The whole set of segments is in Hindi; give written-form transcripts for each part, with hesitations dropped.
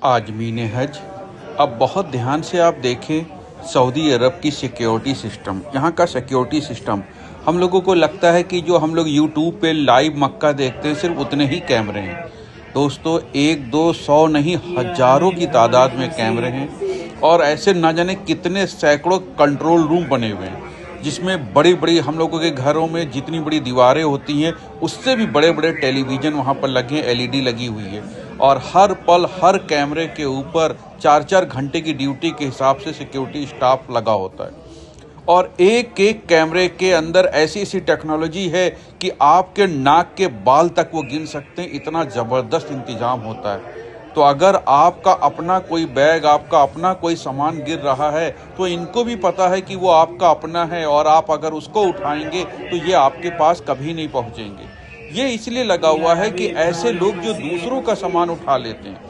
आज़मीन हज। अब बहुत ध्यान से आप देखें सऊदी अरब की सिक्योरिटी सिस्टम, यहाँ का सिक्योरिटी सिस्टम, हम लोगों को लगता है कि जो हम लोग यूट्यूब पे लाइव मक्का देखते हैं सिर्फ उतने ही कैमरे हैं। दोस्तों, 1-2-100 नहीं, हज़ारों की तादाद में कैमरे हैं और ऐसे ना जाने कितने सैकड़ों कंट्रोल रूम बने हुए हैं, जिसमें बड़ी बड़ी हम लोगों के घरों में जितनी बड़ी दीवारें होती हैं उससे भी बड़े बड़े टेलीविज़न वहाँ पर लगे हैं, एलईडी लगी हुई है और हर पल हर कैमरे के ऊपर 4-4 घंटे की ड्यूटी के हिसाब से सिक्योरिटी स्टाफ लगा होता है और एक एक कैमरे के अंदर ऐसी ऐसी टेक्नोलॉजी है कि आपके नाक के बाल तक वो गिन सकते हैं, इतना ज़बरदस्त इंतज़ाम होता है। तो अगर आपका अपना कोई बैग, आपका अपना कोई सामान गिर रहा है तो इनको भी पता है कि वो आपका अपना है और आप अगर उसको उठाएंगे तो ये आपके पास कभी नहीं पहुंचेंगे। ये इसलिए लगा हुआ है कि ऐसे लोग जो दूसरों का सामान उठा लेते हैं,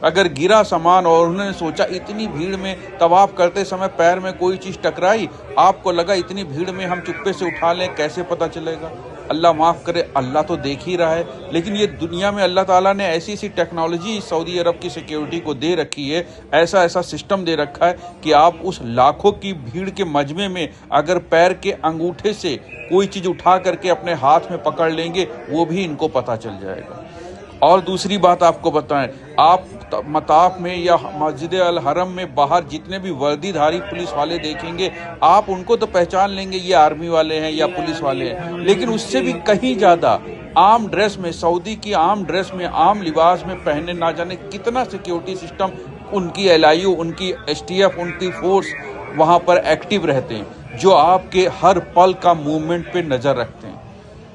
अगर गिरा सामान और उन्होंने सोचा इतनी भीड़ में तवाफ करते समय पैर में कोई चीज़ टकराई, आपको लगा इतनी भीड़ में हम चुप्पे से उठा लें, कैसे पता चलेगा? अल्लाह माफ़ करे, अल्लाह तो देख ही रहा है। लेकिन ये दुनिया में अल्लाह ताला ने ऐसी ऐसी टेक्नोलॉजी सऊदी अरब की सिक्योरिटी को दे रखी है, ऐसा ऐसा सिस्टम दे रखा है कि आप उस लाखों की भीड़ के मजमे में अगर पैर के अंगूठे से कोई चीज़ उठा करके अपने हाथ में पकड़ लेंगे, वो भी इनको पता चल जाएगा। और दूसरी बात आपको बताएं, आप मताफ में या मस्जिद अल हरम में बाहर जितने भी वर्दीधारी पुलिस वाले देखेंगे, आप उनको तो पहचान लेंगे ये आर्मी वाले हैं या पुलिस वाले हैं, लेकिन उससे भी कहीं ज़्यादा आम ड्रेस में, सऊदी की आम ड्रेस में, आम लिबास में पहने ना जाने कितना सिक्योरिटी सिस्टम, उनकी एलआईयू, उनकी एसटीएफ, उनकी फोर्स वहाँ पर एक्टिव रहते हैं, जो आपके हर पल का मूवमेंट पे नज़र रखते हैं।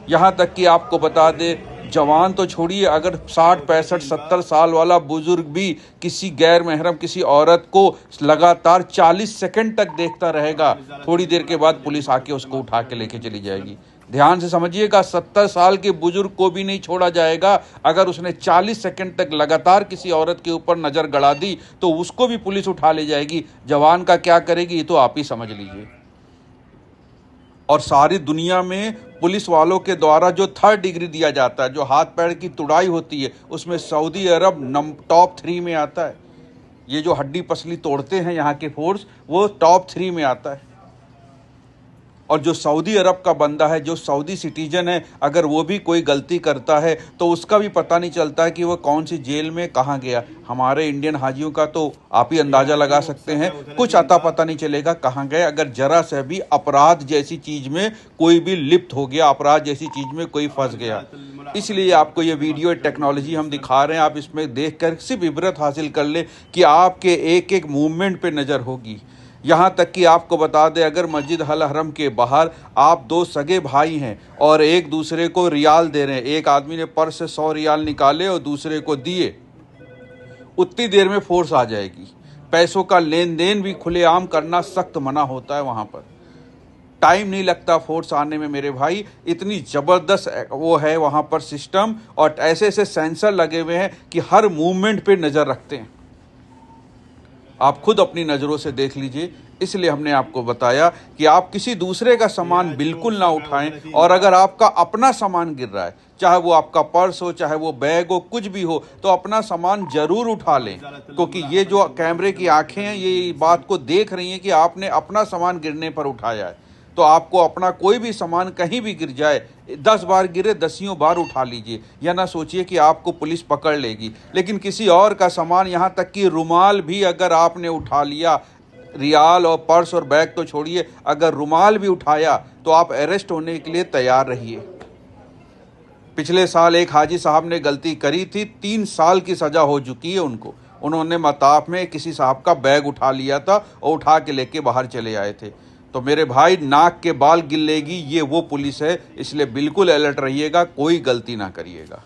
यहाँ तक कि आपको बता दे, जवान तो छोड़िए, अगर 60, 65, 70 साल वाला बुजुर्ग भी किसी गैर महरम किसी औरत को लगातार 40 सेकंड तक देखता रहेगा, थोड़ी देर के बाद पुलिस आके उसको उठा के लेके चली जाएगी। ध्यान से समझिएगा, 70 साल के बुजुर्ग को भी नहीं छोड़ा जाएगा। अगर उसने 40 सेकंड तक लगातार किसी औरत के ऊपर नज़र गड़ा दी तो उसको भी पुलिस उठा ले जाएगी। जवान का क्या करेगी ये तो आप ही समझ लीजिए। और सारी दुनिया में पुलिस वालों के द्वारा जो 3rd डिग्री दिया जाता है, जो हाथ पैर की तुड़ाई होती है, उसमें सऊदी अरब टॉप 3 में आता है। ये जो हड्डी पसली तोड़ते हैं यहाँ के फोर्स, वो टॉप 3 में आता है। और जो सऊदी अरब का बंदा है, जो सऊदी सिटीजन है, अगर वो भी कोई गलती करता है तो उसका भी पता नहीं चलता है कि वो कौन सी जेल में कहाँ गया। हमारे इंडियन हाजियों का तो आप ही अंदाज़ा लगा सकते हैं, कुछ अता पता नहीं चलेगा कहाँ गए। अगर जरा से भी अपराध जैसी चीज़ में कोई भी लिप्त हो गया, अपराध जैसी चीज़ में कोई फंस गया, इसलिए आपको ये वीडियो टेक्नोलॉजी हम दिखा रहे हैं। आप इसमें देख कर सिर्फ इबरत हासिल कर ले कि आपके एक एक मूवमेंट पर नज़र होगी। यहाँ तक कि आपको बता दें, अगर मस्जिद अल हरम के बाहर आप 2 सगे भाई हैं और एक दूसरे को रियाल दे रहे हैं, एक आदमी ने पर्स से 100 रियाल निकाले और दूसरे को दिए, उतनी देर में फोर्स आ जाएगी। पैसों का लेन देन भी खुलेआम करना सख्त मना होता है वहाँ पर। टाइम नहीं लगता फोर्स आने में मेरे भाई, इतनी ज़बरदस्त वो है वहाँ पर सिस्टम, और ऐसे ऐसे सेंसर लगे हुए हैं कि हर मूवमेंट पे नज़र रखते हैं। आप खुद अपनी नज़रों से देख लीजिए। इसलिए हमने आपको बताया कि आप किसी दूसरे का सामान बिल्कुल ना उठाएं, और अगर आपका अपना सामान गिर रहा है, चाहे वो आपका पर्स हो, चाहे वो बैग हो, कुछ भी हो, तो अपना सामान ज़रूर उठा लें, क्योंकि ये जो कैमरे की आंखें हैं ये बात को देख रही हैं कि आपने अपना सामान गिरने पर उठाया है। तो आपको अपना कोई भी सामान कहीं भी गिर जाए, 10 बार गिरे 10 बार उठा लीजिए, या ना सोचिए कि आपको पुलिस पकड़ लेगी। लेकिन किसी और का सामान, यहाँ तक कि रुमाल भी अगर आपने उठा लिया, रियाल और पर्स और बैग तो छोड़िए, अगर रुमाल भी उठाया तो आप अरेस्ट होने के लिए तैयार रहिए। पिछले साल एक हाजी साहब ने गलती करी थी, 3 साल की सज़ा हो चुकी है उनको। उन्होंने मताफ में किसी साहब का बैग उठा लिया था और उठा के लेके बाहर चले आए थे। तो मेरे भाई, नाक के बाल गिलेगी, ये वो पुलिस है, इसलिए बिल्कुल अलर्ट रहिएगा, कोई गलती ना करिएगा।